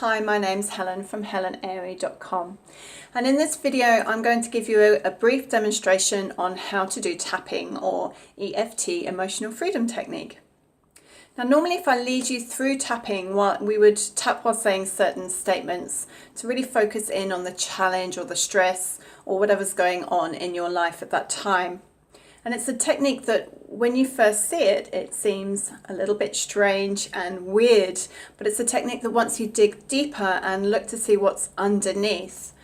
Hi, my name's Helen from helenairy.com, and in this video I'm going to give you a brief demonstration on how to do tapping or EFT, emotional freedom technique. Now normally if I lead you through tapping, we would tap while saying certain statements to really focus in on the challenge or the stress or whatever's going on in your life at that time. And it's a technique that when you first see it, it seems a little bit strange and weird, but it's a technique that once you dig deeper and look to see what's underneath,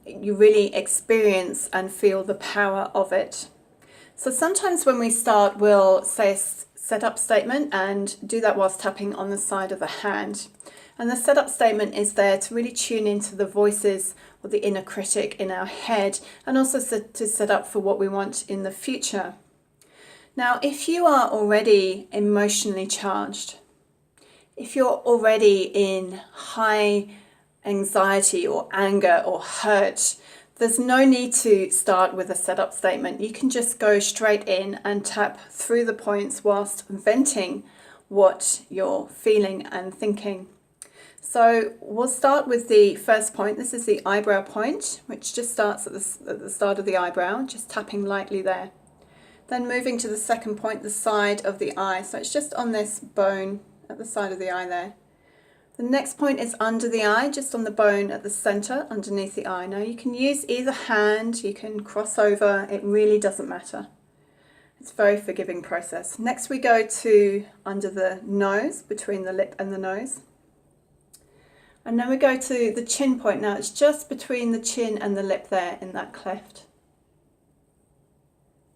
you really experience and feel the power of it. So sometimes when we start, we'll say a setup statement and do that whilst tapping on the side of the hand. And the setup statement is there to really tune into the voices or the inner critic in our head, and also to set up for what we want in the future. Now, if you are already emotionally charged, if you're already in high anxiety or anger or hurt, there's no need to start with a setup statement. You can just go straight in and tap through the points whilst venting what you're feeling and thinking. So we'll start with the first point. This is the eyebrow point, which just starts at the start of the eyebrow, just tapping lightly there. Then moving to the second point, the side of the eye. So it's just on this bone at the side of the eye there. The next point is under the eye, just on the bone at the center, underneath the eye. Now you can use either hand, you can cross over, it really doesn't matter. It's a very forgiving process. Next we go to under the nose, between the lip and the nose. And then we go to the chin point. Now it's just between the chin and the lip there in that cleft.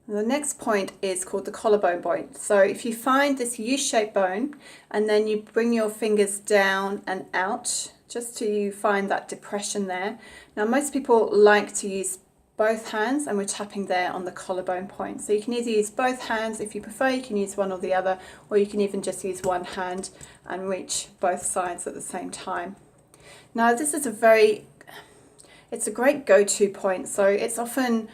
And the next point is called the collarbone point. So if you find this U-shaped bone and then you bring your fingers down and out just till you find that depression there. Now most people like to use both hands, and we're tapping there on the collarbone point. So you can either use both hands if you prefer, you can use one or the other, or you can even just use one hand and reach both sides at the same time. Now this is it's a great go-to point. So it's often,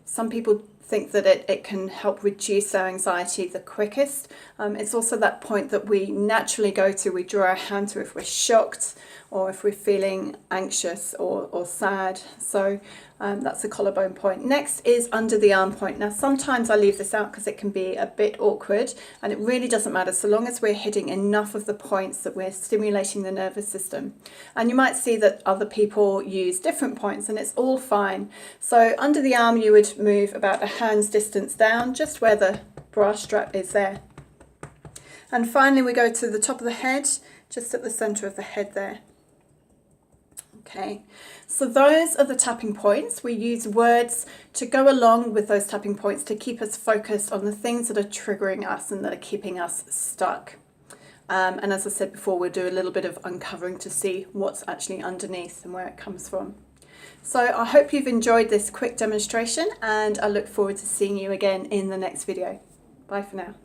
some people think that it can help reduce our anxiety the quickest. It's also that point that we naturally go to, we draw our hand to if we're shocked or if we're feeling anxious or sad. So that's the collarbone point. Next is under the arm point. Now sometimes I leave this out because it can be a bit awkward, and it really doesn't matter so long as we're hitting enough of the points that we're stimulating the nervous system. And you might see that other people use different points, and it's all fine. So under the arm you would move about a hand's distance down, just where the bra strap is there. And finally we go to the top of the head, just at the center of the head there. Okay, so those are the tapping points. We use words to go along with those tapping points to keep us focused on the things that are triggering us and that are keeping us stuck. And as I said before, we'll do a little bit of uncovering to see what's actually underneath and where it comes from. So I hope you've enjoyed this quick demonstration, and I look forward to seeing you again in the next video. Bye for now.